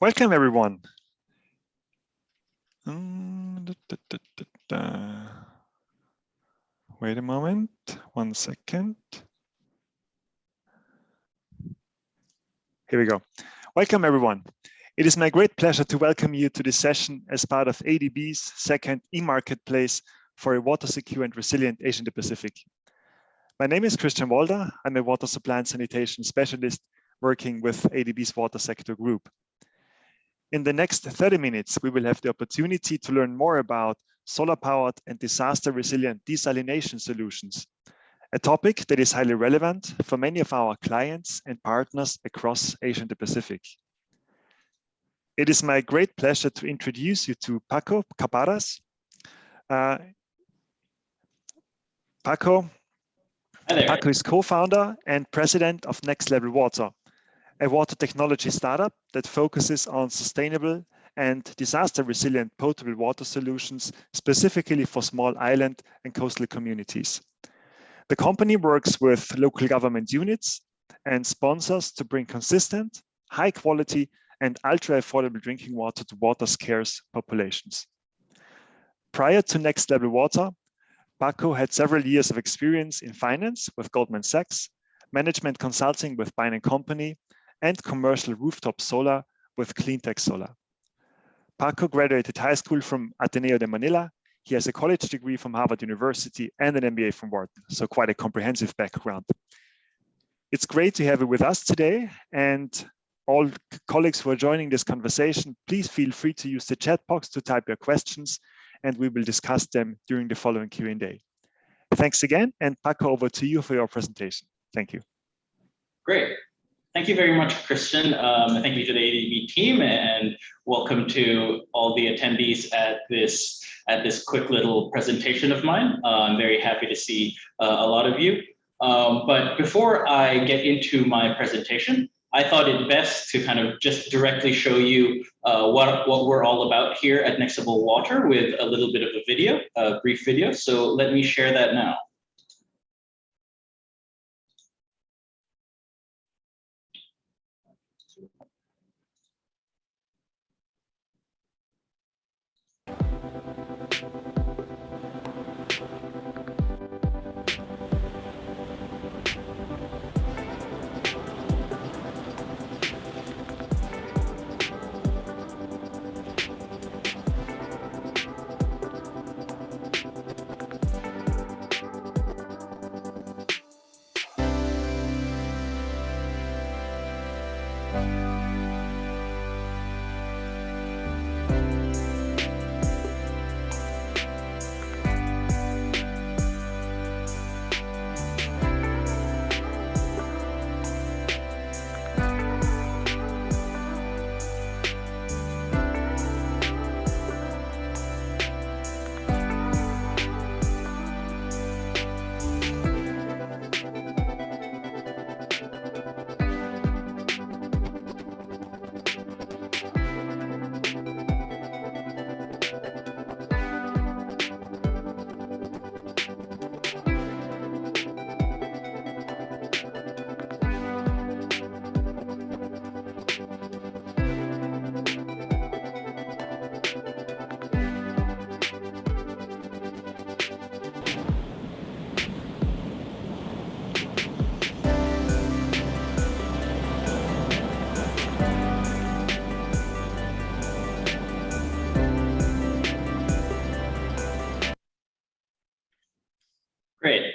Welcome, everyone. Wait a moment, 1 second. Here we go. Welcome, everyone. It is my great pleasure to welcome you to this session as part of ADB's second e-marketplace for a water secure and resilient Asia-Pacific. My name is Christian Walder. I'm a water supply and sanitation specialist working with ADB's water sector group. In the next 30 minutes, we will have the opportunity to learn more about solar-powered and disaster-resilient desalination solutions, a topic that is highly relevant for many of our clients and partners across Asia-Pacific. It is my great pleasure to introduce you to Paco Caparas. Paco is co-founder and president of NXTLVL, a water technology startup that focuses on sustainable and disaster-resilient potable water solutions, specifically for small island and coastal communities. The company works with local government units and sponsors to bring consistent, high-quality, and ultra-affordable drinking water to water-scarce populations. Prior to NXTLVL, Paco had several years of experience in finance with Goldman Sachs, management consulting with Bain & Company, and commercial rooftop solar with Cleantech Solar. Paco graduated high school from Ateneo de Manila. He has a college degree from Harvard University and an MBA from Wharton, so quite a comprehensive background. It's great to have you with us today, and all colleagues who are joining this conversation, please feel free to use the chat box to type your questions, and we will discuss them during the following Q&A. Thanks again, and Paco, over to you for your presentation. Thank you. Great. Thank you very much, Christian. Thank you to the ADB team, and welcome to all the attendees at this quick little presentation of mine. I'm very happy to see a lot of you. But before I get into my presentation, I thought it best to kind of just directly show you what we're all about here at NXTLVL with a little bit of a video, a brief video. So let me share that now. Great.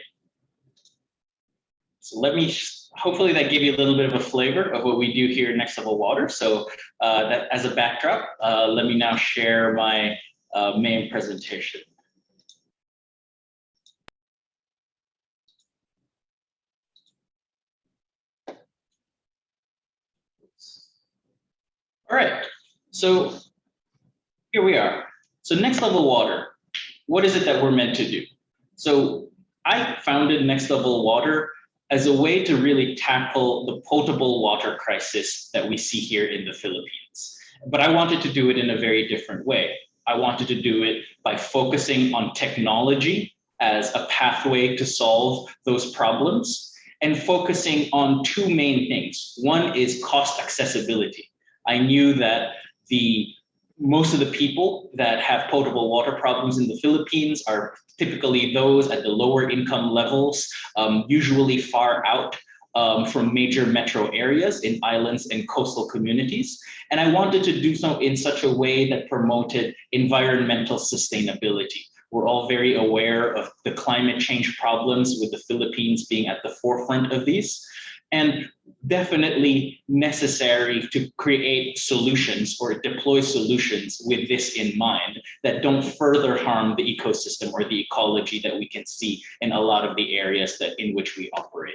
So let me, hopefully that gave you a little bit of a flavor of what we do here at NXTLVL. So that as a backdrop, let me now share my main presentation. All right, so here we are. So NXTLVL, what is it that we're meant to do? So I founded NXTLVL as a way to really tackle the potable water crisis that we see here in the Philippines. But I wanted to do it in a very different way. I wanted to do it by focusing on technology as a pathway to solve those problems and focusing on two main things. One is cost accessibility. I knew that most of the people that have potable water problems in the Philippines are typically those at the lower income levels, usually far out from major metro areas in islands and coastal communities. And I wanted to do so in such a way that promoted environmental sustainability. We're all very aware of the climate change problems, with the Philippines being at the forefront of these, and definitely necessary to create solutions or deploy solutions with this in mind that don't further harm the ecosystem or the ecology that we can see in a lot of the areas in which we operate.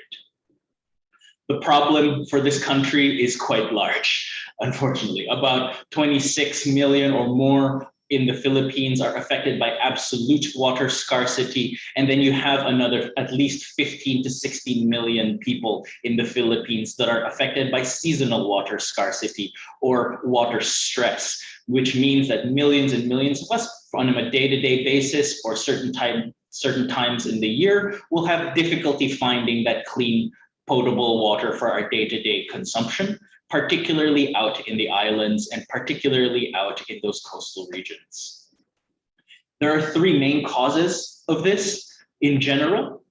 The problem for this country is quite large, unfortunately. About 26 million or more in the Philippines are affected by absolute water scarcity. And then you have another at least 15 to 16 million people in the Philippines that are affected by seasonal water scarcity or water stress, which means that millions and millions of us on a day-to-day basis or certain times in the year will have difficulty finding that clean potable water for our day-to-day consumption, particularly out in the islands and particularly out in those coastal regions. There are three main causes of this in general.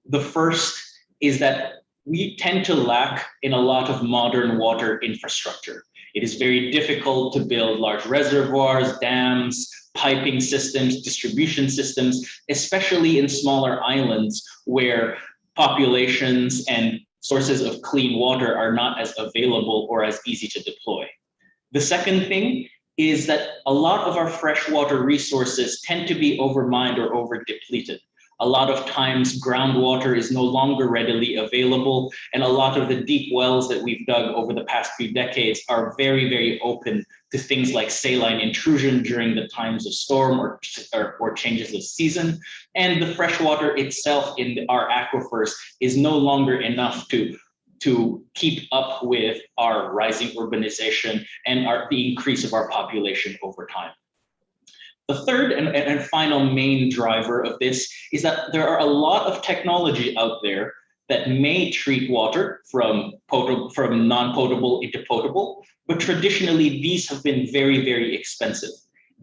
The first is that we tend to lack in a lot of modern water infrastructure. It is very difficult to build large reservoirs, dams, piping systems, distribution systems, especially in smaller islands where populations and sources of clean water are not as available or as easy to deploy. The second thing is that a lot of our freshwater resources tend to be overmined or over depleted. A lot of times groundwater is no longer readily available, and a lot of the deep wells that we've dug over the past few decades are very, very open to things like saline intrusion during the times of storm or changes of season. And the freshwater itself in our aquifers is no longer enough to keep up with our rising urbanization and the increase of our population over time. The third and final main driver of this is that there are a lot of technology out there that may treat water from non-potable into potable, but traditionally these have been very, very expensive.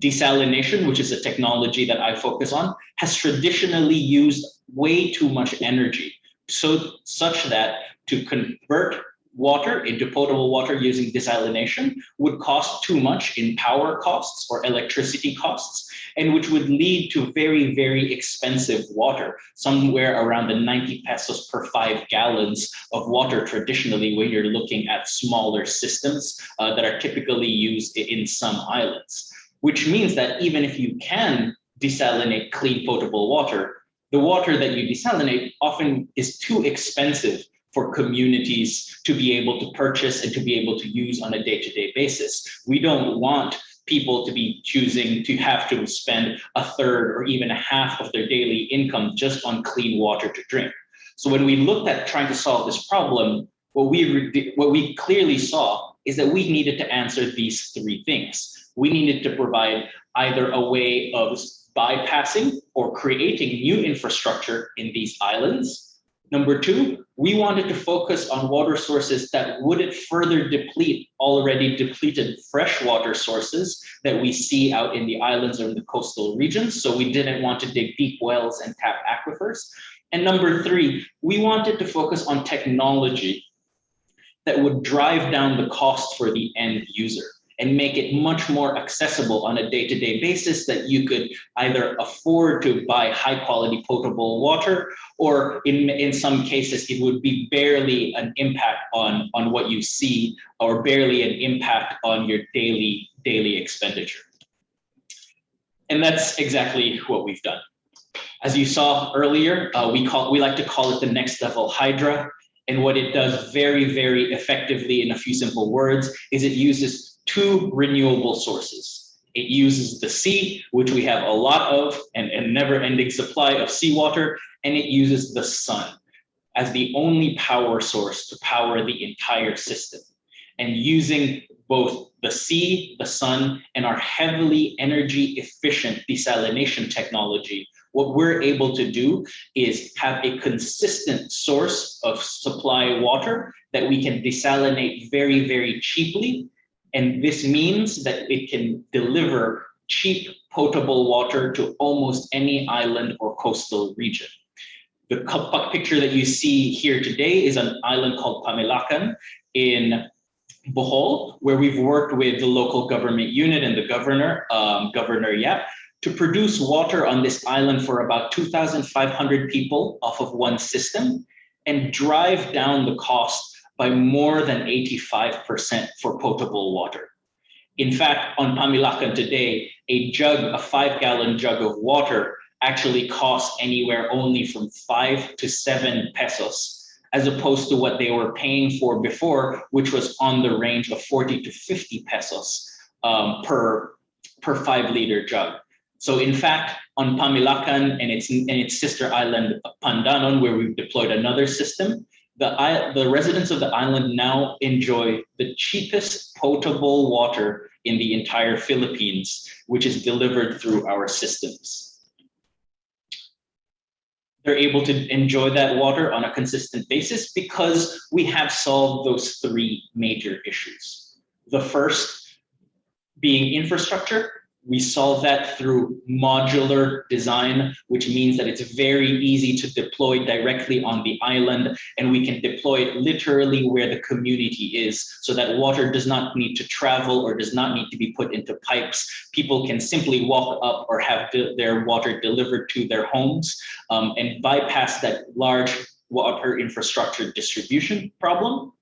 Desalination, which is a technology that I focus on, has traditionally used way too much energy, such that to convert water into potable water using desalination would cost too much in power costs or electricity costs, and which would lead to very, very expensive water, somewhere around the 90 pesos per 5 gallons of water traditionally when you're looking at smaller systems that are typically used in some islands. Which means that even if you can desalinate clean potable water, the water that you desalinate often is too expensive for communities to be able to purchase and to be able to use on a day-to-day basis. We don't want people to be choosing to have to spend a third or even a half of their daily income just on clean water to drink. So when we looked at trying to solve this problem, what we clearly saw is that we needed to answer these three things. We needed to provide either a way of bypassing or creating new infrastructure in these islands. Number two, we wanted to focus on water sources that wouldn't further deplete already depleted freshwater sources that we see out in the islands or in the coastal regions. So we didn't want to dig deep wells and tap aquifers. And number three, we wanted to focus on technology that would drive down the cost for the end user and make it much more accessible on a day-to-day basis, that you could either afford to buy high quality potable water, or in some cases, it would be barely an impact on what you see, or barely an impact on your daily expenditure. And that's exactly what we've done. As you saw earlier, we like to call it the next level Hydra. And what it does very, very effectively in a few simple words is it uses two renewable sources. It uses the sea, which we have a lot of, and never-ending supply of seawater, and it uses the sun as the only power source to power the entire system. And using both the sea, the sun, and our heavily energy efficient desalination technology, what we're able to do is have a consistent source of supply water that we can desalinate very, very cheaply, And this means that it can deliver cheap potable water to almost any island or coastal region. The picture that you see here today is an island called Pamilacan in Bohol, where we've worked with the local government unit and the governor, Governor Yap, to produce water on this island for about 2,500 people off of one system and drive down the cost by more than 85% for potable water. In fact, on Pamilacan today, a 5-gallon jug of water actually costs anywhere only from 5 to 7 pesos, as opposed to what they were paying for before, which was on the range of 40 to 50 pesos per 5-liter jug. So in fact, on Pamilacan and its sister island, Pandanon, where we've deployed another system, the residents of the island now enjoy the cheapest potable water in the entire Philippines, which is delivered through our systems. They're able to enjoy that water on a consistent basis because we have solved those 3 major issues. The first being infrastructure. We solve that through modular design, which means that it's very easy to deploy directly on the island, and we can deploy it literally where the community is, so that water does not need to travel or does not need to be put into pipes. People can simply walk up or have their water delivered to their homes and bypass that large water infrastructure distribution problem.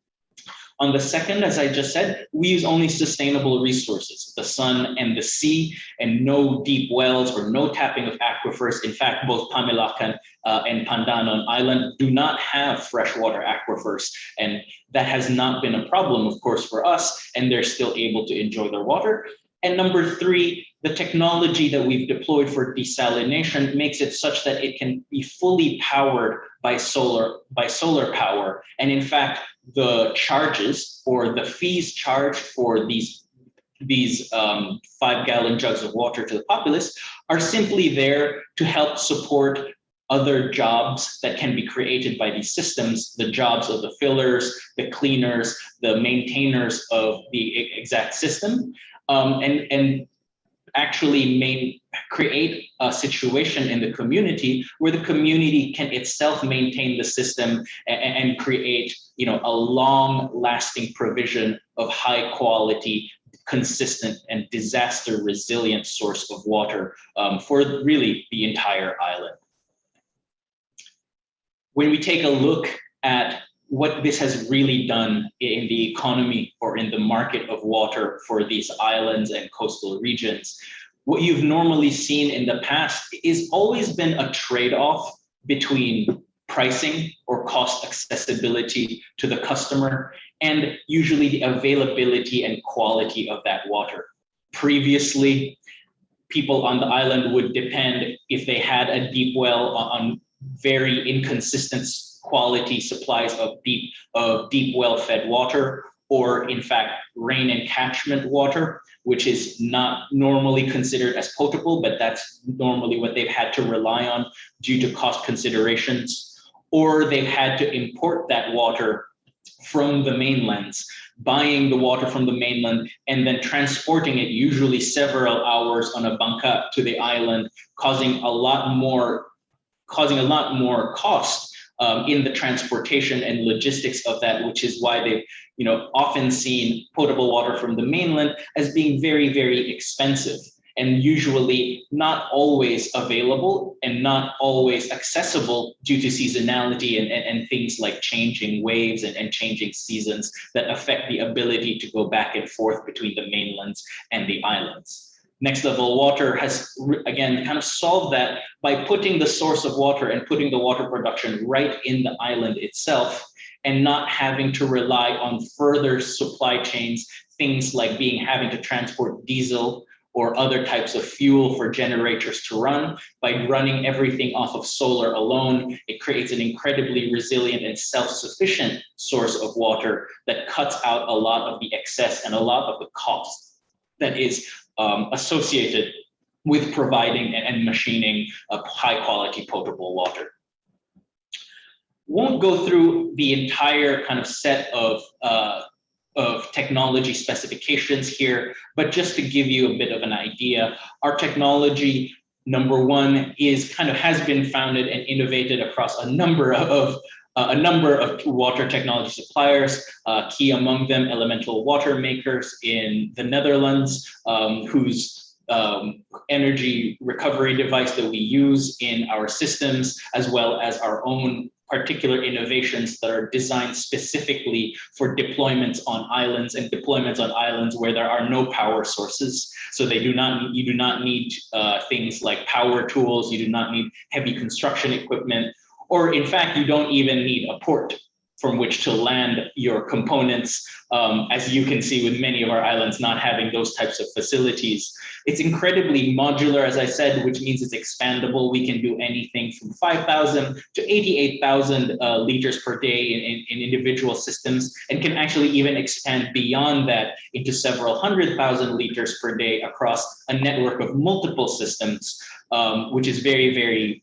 On the second, as I just said, we use only sustainable resources, the sun and the sea, and no deep wells or no tapping of aquifers. In fact, both Pamilacan and Pandanon Island do not have freshwater aquifers, and that has not been a problem, of course, for us, and they're still able to enjoy their water. And number 3, the technology that we've deployed for desalination makes it such that it can be fully powered by solar power. And in fact, the charges or the fees charged for these 5-gallon jugs of water to the populace are simply there to help support other jobs that can be created by these systems, the jobs of the fillers, the cleaners, the maintainers of the exact system, and actually create a situation in the community where the community can itself maintain the system and create, a long-lasting provision of high-quality, consistent, and disaster-resilient source of water for really the entire island. When we take a look at what this has really done in the economy or in the market of water for these islands and coastal regions, what you've normally seen in the past is always been a trade-off between pricing or cost accessibility to the customer and usually the availability and quality of that water. Previously, people on the island would depend, if they had a deep well, on very inconsistent quality supplies of deep well-fed water, or in fact, rain and catchment water, which is not normally considered as potable, but that's normally what they've had to rely on due to cost considerations. Or they've had to import that water from the mainlands, buying the water from the mainland and then transporting it, usually several hours on a bangka to the island, causing a lot more cost in the transportation and logistics of that, which is why they've often seen potable water from the mainland as being very, very expensive and usually not always available and not always accessible due to seasonality and things like changing waves and changing seasons that affect the ability to go back and forth between the mainlands and the islands. NXTLVL Water has, again, kind of solved that by putting the source of water and putting the water production right in the island itself and not having to rely on further supply chains, things like having to transport diesel or other types of fuel for generators to run. By running everything off of solar alone, it creates an incredibly resilient and self-sufficient source of water that cuts out a lot of the excess and a lot of the cost that is associated with providing and machining high quality potable water. Won't go through the entire kind of set of of technology specifications here, but just to give you a bit of an idea, our technology, number one, has been founded and innovated across a number of water technology suppliers, key among them elemental water makers in the Netherlands, whose energy recovery device that we use in our systems, as well as our own particular innovations that are designed specifically for deployments on islands and deployments on islands where there are no power sources. So you do not need things like power tools, you do not need heavy construction equipment, or in fact, you don't even need a port from which to land your components, as you can see with many of our islands not having those types of facilities. It's incredibly modular, as I said, which means it's expandable. We can do anything from 5,000 to 88,000 liters per day in individual systems, and can actually even expand beyond that into several 100,000 liters per day across a network of multiple systems, which is very, very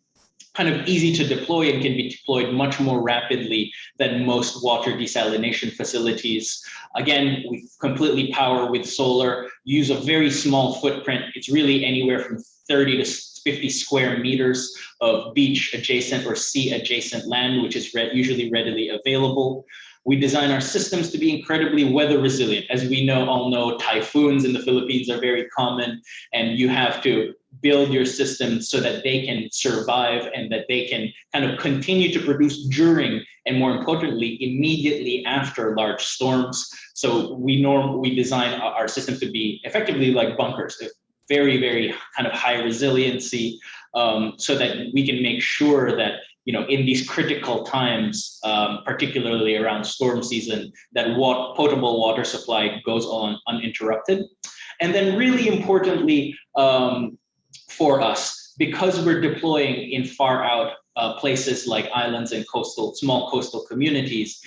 kind of easy to deploy and can be deployed much more rapidly than most water desalination facilities. Again, we completely power with solar, use a very small footprint. It's really anywhere from 30 to 50 square meters of beach adjacent or sea adjacent land, which is usually readily available. We design our systems to be incredibly weather resilient. As we all know, typhoons in the Philippines are very common, and you have to build your systems so that they can survive and that they can kind of continue to produce during, and more importantly, immediately after large storms. So we design our systems to be effectively like bunkers, very, very kind of high resiliency, so that we can make sure that in these critical times, particularly around storm season, that potable water supply goes on uninterrupted. And then really importantly, for us, because we're deploying in far out places like islands and small coastal communities,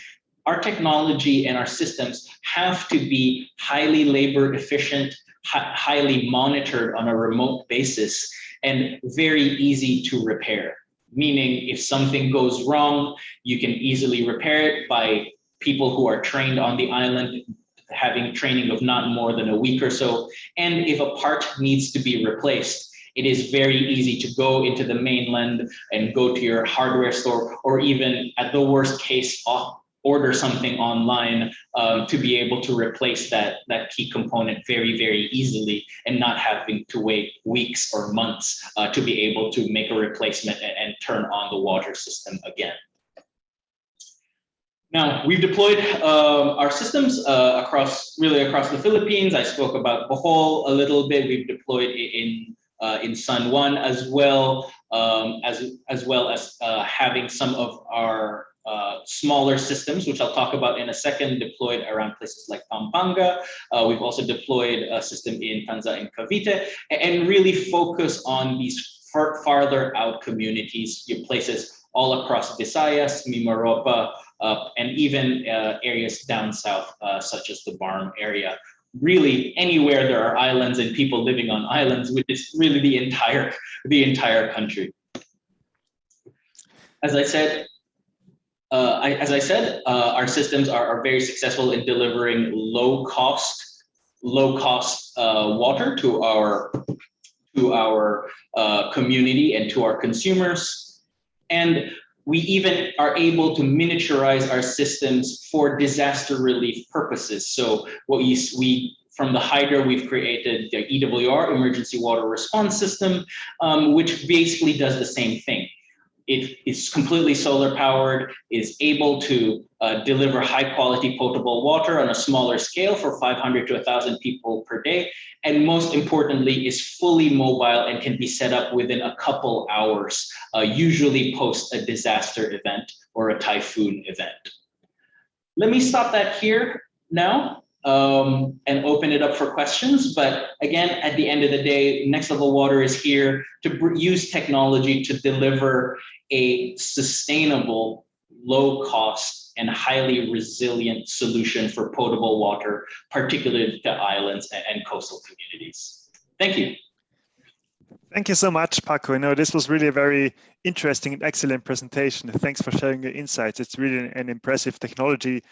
our technology and our systems have to be highly labor efficient, highly monitored on a remote basis, and very easy to repair. Meaning if something goes wrong, you can easily repair it by people who are trained on the island, having training of not more than a week or so. And if a part needs to be replaced, it is very easy to go into the mainland and go to your hardware store, or even at the worst case, order something online to be able to replace that key component very, very easily, and not having to wait weeks or months to be able to make a replacement and turn on the water system again. Now, we've deployed our systems across the Philippines. I spoke about Bohol a little bit. We've deployed in San Juan as well, as well as having some of our smaller systems, which I'll talk about in a second, deployed around places like Pampanga. We've also deployed a system in Tanza and Cavite, and really focus on these farther out communities, places all across Visayas, Mimaropa, and even areas down south, such as the Barm area. Really, anywhere there are islands and people living on islands, which is really the entire country. As I said, our systems are very successful in delivering low cost water to our community and to our consumers. And we even are able to miniaturize our systems for disaster relief purposes. So from the Hydra, we've created the EWR, Emergency Water Response System, which basically does the same thing. It is completely solar powered, is able to deliver high quality potable water on a smaller scale for 500 to 1,000 people per day. And most importantly, is fully mobile and can be set up within a couple hours, usually post a disaster event or a typhoon event. Let me stop that here now and open it up for questions. But again, at the end of the day, Next Level Water is here to use technology to deliver a sustainable, low cost, and highly resilient solution for potable water, particularly to islands and coastal communities. Thank you. Thank you so much, Paco. This was really a very interesting and excellent presentation. Thanks for sharing your insights. It's really an impressive technology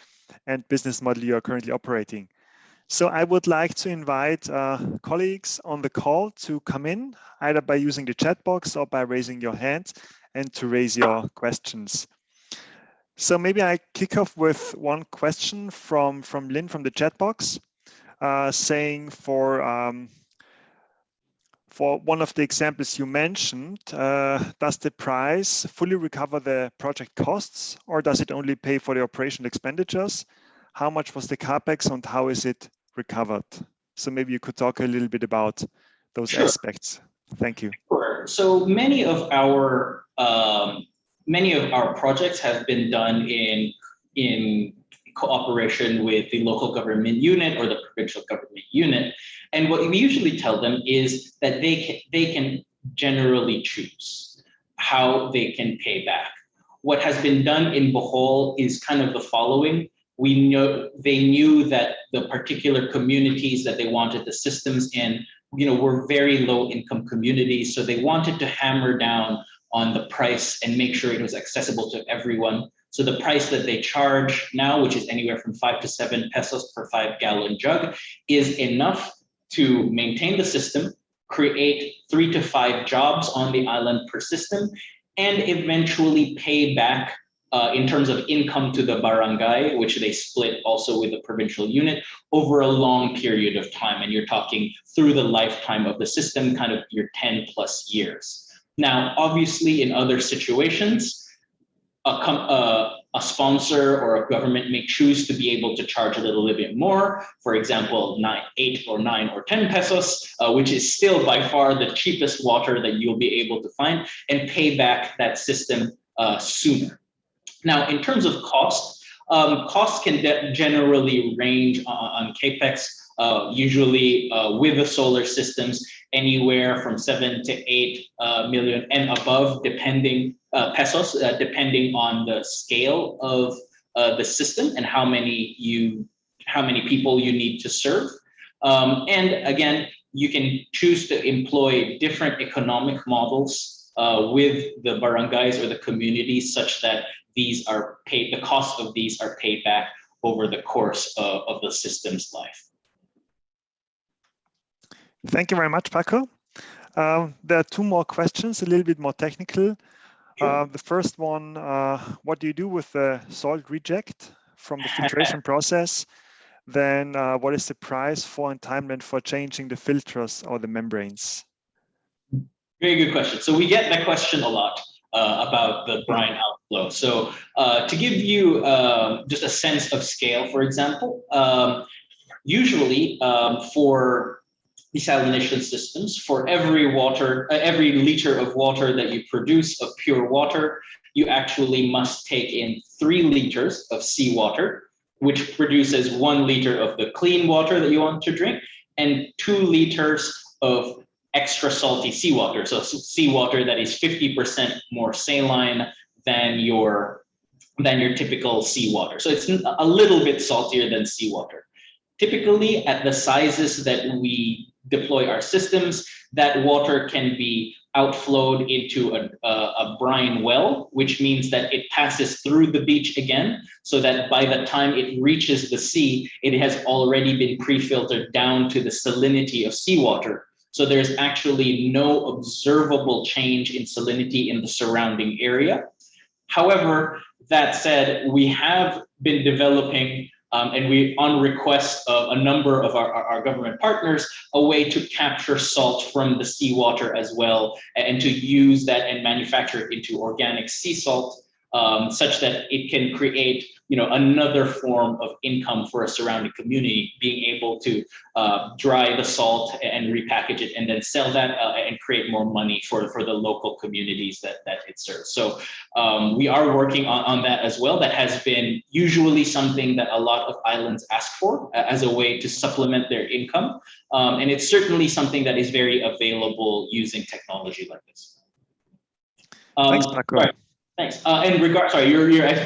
and business model you are currently operating. So I would like to invite colleagues on the call to come in, either by using the chat box or by raising your hand and to raise your questions. So maybe I kick off with one question from Lynn from the chat box, saying for one of the examples you mentioned, does the price fully recover the project costs, or does it only pay for the operational expenditures? How much was the CapEx and how is it recovered? So maybe you could talk a little bit about those aspects. Thank you. Sure. So many of our projects have been done in cooperation with the local government unit or the provincial government unit. And what we usually tell them is that they can generally choose how they can pay back. What has been done in Bohol is kind of the following. They knew that the particular communities that they wanted the systems in, were very low income communities. So they wanted to hammer down on the price and make sure it was accessible to everyone. So the price that they charge now, which is anywhere from 5 to 7 pesos per 5-gallon jug, is enough to maintain the system, create 3 to 5 jobs on the island per system, and eventually pay back in terms of income to the barangay, which they split also with the provincial unit over a long period of time. And you're talking through the lifetime of the system, kind of your 10 plus years. Now, obviously, in other situations, a sponsor or a government may choose to be able to charge a little bit more, for example, 8 or 9 or 10 pesos, which is still by far the cheapest water that you'll be able to find, and pay back that system sooner. Now, in terms of costs can generally range on CAPEX, usually with the solar systems, anywhere from 7 to 8 million and above, depending pesos, depending on the scale of the system and how many people you need to serve. And again, you can choose to employ different economic models with the barangays or the communities, such that the cost of these are paid back over the course of the system's life. Thank you very much, Paco. There are 2 more questions, a little bit more technical. Sure. The first one, what do you do with the salt reject from the filtration process? Then what is the price for and timeline for changing the filters or the membranes? Very good question. So we get that question a lot about the brine outflow. So to give you just a sense of scale, for example, usually for desalination systems, for every liter of water that you produce of pure water, you actually must take in 3 liters of seawater, which produces 1 liter of the clean water that you want to drink, and 2 liters of extra salty seawater. So seawater that is 50% more saline than your typical seawater. So it's a little bit saltier than seawater. Typically, at the sizes that we deploy our systems, that water can be outflowed into a brine well, which means that it passes through the beach again, so that by the time it reaches the sea, it has already been pre-filtered down to the salinity of seawater. So there's actually no observable change in salinity in the surrounding area. However, that said, we have been developing and we, on request of a number of our government partners, a way to capture salt from the seawater as well, and to use that and manufacture it into organic sea salt, such that it can create, another form of income for a surrounding community, being able to dry the salt and repackage it and then sell that and create more money for the local communities that it serves. So we are working on that as well. That has been usually something that a lot of islands ask for as a way to supplement their income. And it's certainly something that is very available using technology like this. Thanks, Paco. Right. Thanks. And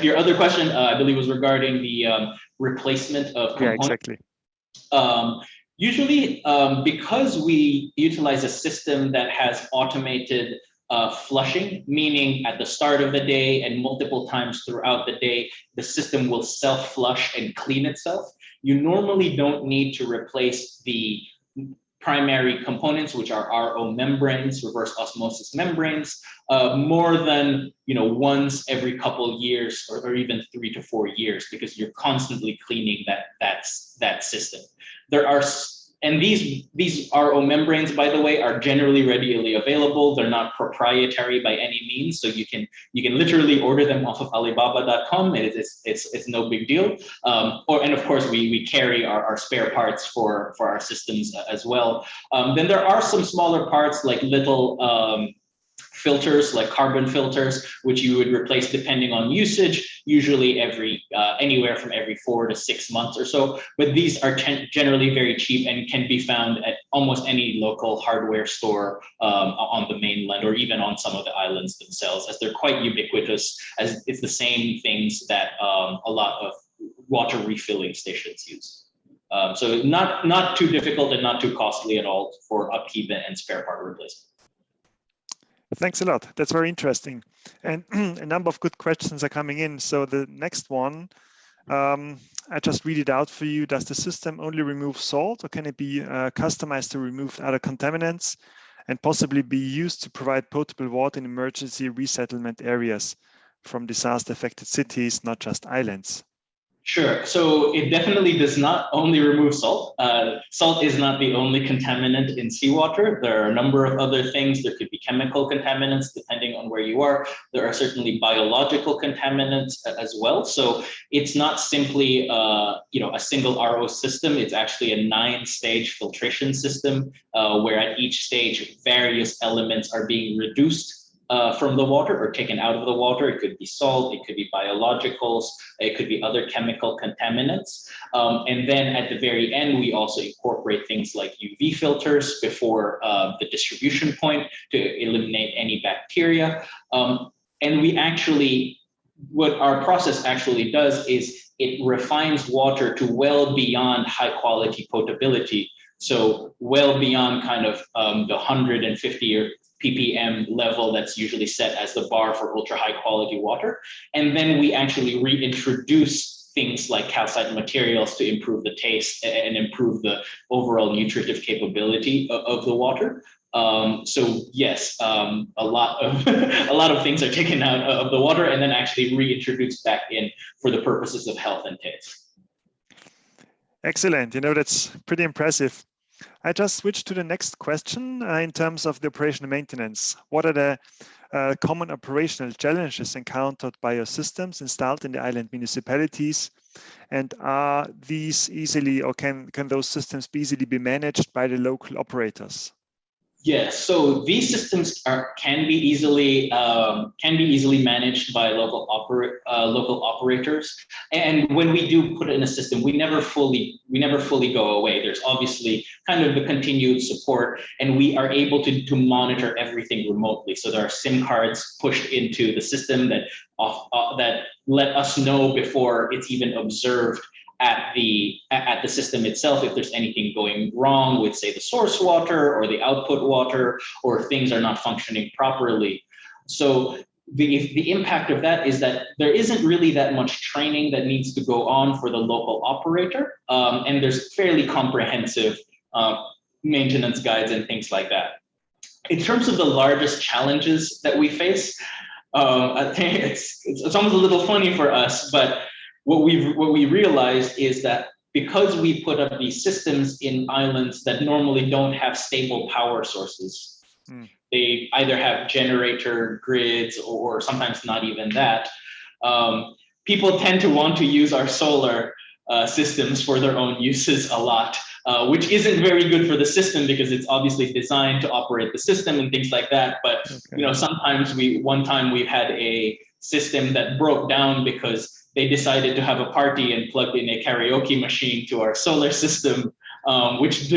your other question, I believe, was regarding the replacement of components. Yeah, exactly. Usually, because we utilize a system that has automated flushing, meaning at the start of the day and multiple times throughout the day, the system will self-flush and clean itself. You normally don't need to replace the primary components, which are RO membranes, reverse osmosis membranes, more than once every couple of years, or even 3 to 4 years, because you're constantly cleaning that system. And these RO membranes, by the way, are generally readily available. They're not proprietary by any means, so you can literally order them off of Alibaba.com. It's no big deal. And of course, we carry our spare parts for our systems as well. Then there are some smaller parts, like little filters, like carbon filters, which you would replace depending on usage, usually anywhere from every 4 to 6 months or so. But these are generally very cheap and can be found at almost any local hardware store on the mainland, or even on some of the islands themselves, as they're quite ubiquitous, as it's the same things that a lot of water refilling stations use. So not too difficult and not too costly at all for upkeep and spare part replacement. Thanks a lot. That's very interesting. And a number of good questions are coming in. So the next one, I just read it out for you. Does the system only remove salt, or can it be customized to remove other contaminants and possibly be used to provide potable water in emergency resettlement areas from disaster-affected cities, not just islands? Sure. So it definitely does not only remove salt. Salt is not the only contaminant in seawater. There are a number of other things. There could be chemical contaminants, depending on where you are. There are certainly biological contaminants as well. So it's not simply a single RO system. It's actually a 9-stage filtration system where at each stage various elements are being reduced from the water or taken out of the water. It could be salt, it could be biologicals, it could be other chemical contaminants. And then at the very end, we also incorporate things like UV filters before the distribution point to eliminate any bacteria. And what our process actually does is it refines water to well beyond high quality potability. So well beyond kind of the 150 or ppm level that's usually set as the bar for ultra high quality water. And then we actually reintroduce things like calcite materials to improve the taste and improve the overall nutritive capability of the water. So yes, a lot of things are taken out of the water and then actually reintroduced back in for the purposes of health and taste. Excellent. That's pretty impressive. I just switched to the next question in terms of the operational maintenance. What are the common operational challenges encountered by your systems installed in the island municipalities? And are these easily, or can those systems be easily be managed by the local operators? Yes, so these systems can be easily managed by local operators. And when we do put in a system, we never fully go away. There's obviously kind of the continued support, and we are able to monitor everything remotely. So there are SIM cards pushed into the system that let us know before it's even observed at the system itself if there's anything going wrong with, say, the source water or the output water, or things are not functioning properly. So the impact of that is that there isn't really that much training that needs to go on for the local operator, and there's fairly comprehensive maintenance guides and things like that. In terms of the largest challenges that we face, I think it's almost a little funny for us, but what we realized is that because we put up these systems in islands that normally don't have stable power sources, they either have generator grids or sometimes not even that. People tend to want to use our solar systems for their own uses a lot, which isn't very good for the system because it's obviously designed to operate the system and things like that. But sometimes one time we've had a system that broke down because they decided to have a party and plugged in a karaoke machine to our solar system. which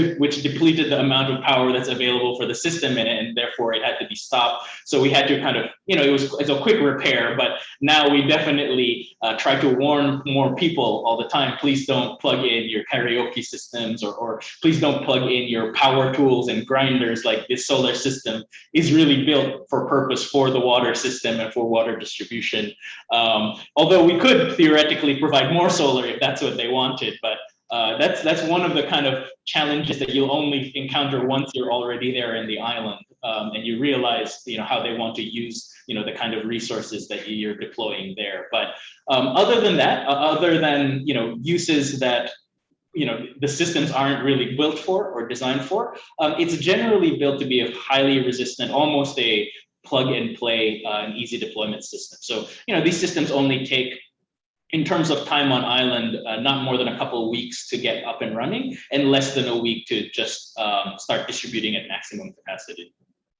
depleted the amount of power that's available for the system, and therefore it had to be stopped. So we had to kind of, it's a quick repair, but now we definitely try to warn more people all the time. Please don't plug in your karaoke systems, or please don't plug in your power tools and grinders. Like, this solar system is really built for purpose for the water system and for water distribution. Although we could theoretically provide more solar if that's what they wanted, but that's one of the kind of challenges that you'll only encounter once you're already there in the island, and you realize how they want to use the kind of resources that you're deploying there. But other than that, other than uses that the systems aren't really built for or designed for, it's generally built to be a highly resistant, almost a plug and play and easy deployment system. So these systems only take, in terms of time on island, not more than a couple of weeks to get up and running, and less than a week to just start distributing at maximum capacity.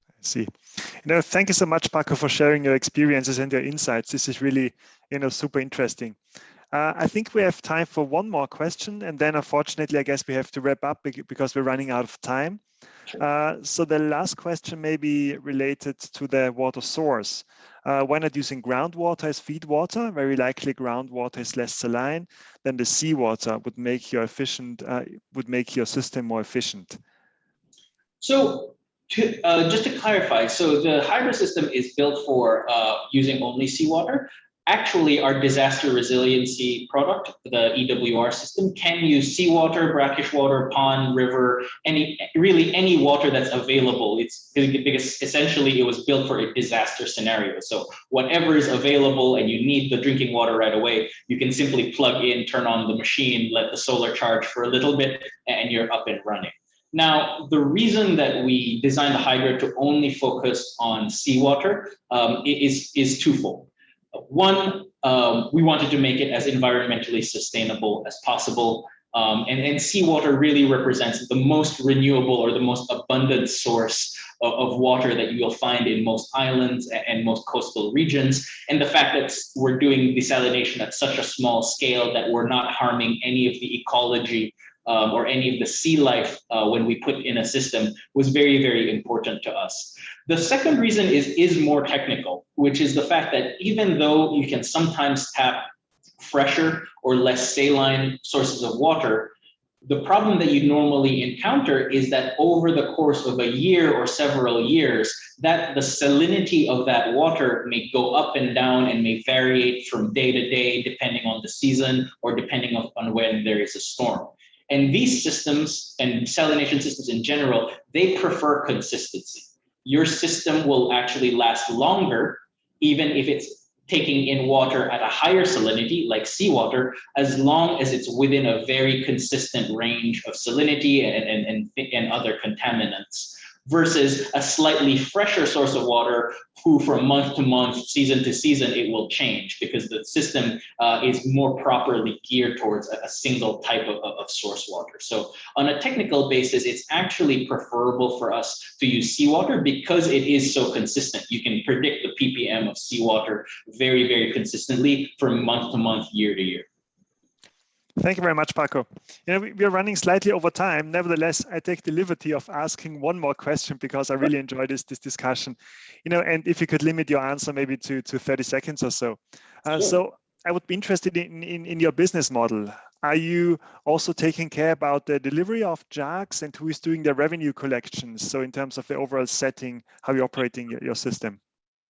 I see. Thank you so much, Paco, for sharing your experiences and your insights. This is really, super interesting. I think we have time for one more question, and then unfortunately, I guess we have to wrap up because we're running out of time. So the last question may be related to the water source. Why not using groundwater as feed water? Very likely groundwater is less saline than the seawater would make your system more efficient. So just to clarify, so the hydro system is built for using only seawater. Actually, our disaster resiliency product, the EWR system, can use seawater, brackish water, pond, river, really any water that's available. It's because essentially it was built for a disaster scenario. So whatever is available and you need the drinking water right away, you can simply plug in, turn on the machine, let the solar charge for a little bit, and you're up and running. Now, the reason that we designed the hydro to only focus on seawater is twofold. One, we wanted to make it as environmentally sustainable as possible. And seawater really represents the most renewable or the most abundant source of water that you'll find in most islands and most coastal regions. And the fact that we're doing desalination at such a small scale that we're not harming any of the ecology or any of the sea life when we put in a system was very, very important to us. The second reason is more technical, which is the fact that even though you can sometimes tap fresher or less saline sources of water, the problem that you normally encounter is that over the course of a year or several years, that the salinity of that water may go up and down and may vary from day to day, depending on the season or depending on when there is a storm. And these systems and desalination systems in general, they prefer consistency. Your system will actually last longer, even if it's taking in water at a higher salinity, like seawater, as long as it's within a very consistent range of salinity and other contaminants, versus a slightly fresher source of water who from month to month, season to season, it will change because the system is more properly geared towards a single type of source water. So on a technical basis, it's actually preferable for us to use seawater because it is so consistent. You can predict the ppm of seawater very, very consistently from month to month, year to year. Thank you very much, Paco. We are running slightly over time. Nevertheless, I take the liberty of asking one more question because I really enjoyed this discussion. And if you could limit your answer maybe to 30 seconds or so. Sure. So I would be interested in your business model. Are you also taking care about the delivery of jugs and who is doing the revenue collections? So in terms of the overall setting, how you're operating your system?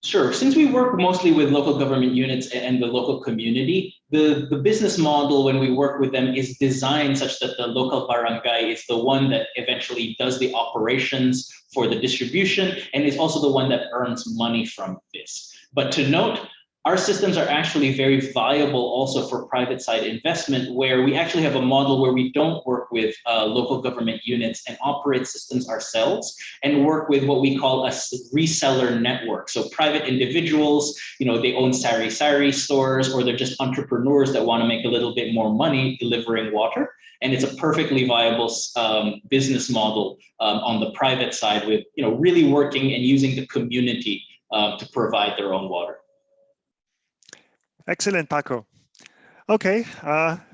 Sure. Since we work mostly with local government units and the local community, the business model when we work with them is designed such that the local barangay is the one that eventually does the operations for the distribution and is also the one that earns money from this. But to note, our systems are actually very viable also for private side investment, where we actually have a model where we don't work with local government units and operate systems ourselves and work with what we call a reseller network. So private individuals, they own sari-sari stores, or they're just entrepreneurs that want to make a little bit more money delivering water. And it's a perfectly viable business model on the private side with, really working and using the community to provide their own water. Excellent, Paco. Okay,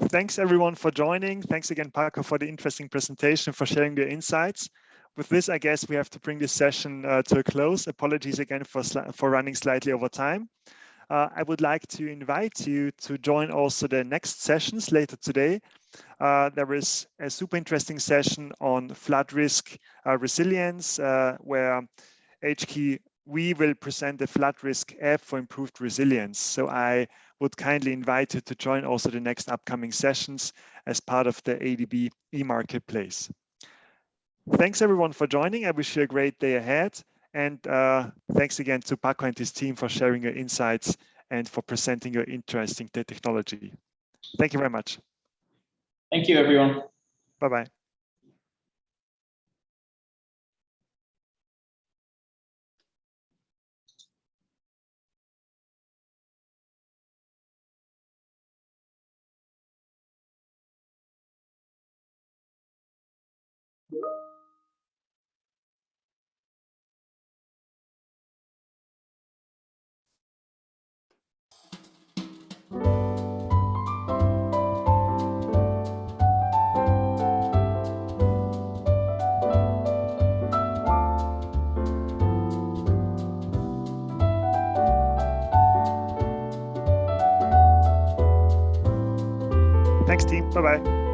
thanks everyone for joining. Thanks again, Paco, for the interesting presentation, for sharing your insights. With this, I guess we have to bring this session to a close. Apologies again for running slightly over time. I would like to invite you to join also the next sessions later today. There is a super interesting session on flood risk resilience, where HK, we will present the flood risk app for improved resilience. So I would kindly invite you to join also the next upcoming sessions as part of the ADB e-marketplace. Thanks everyone for joining. I wish you a great day ahead. And thanks again to Paco and his team for sharing your insights and for presenting your interesting technology. Thank you very much. Thank you, everyone. Bye-bye. Thanks, team. Bye-bye.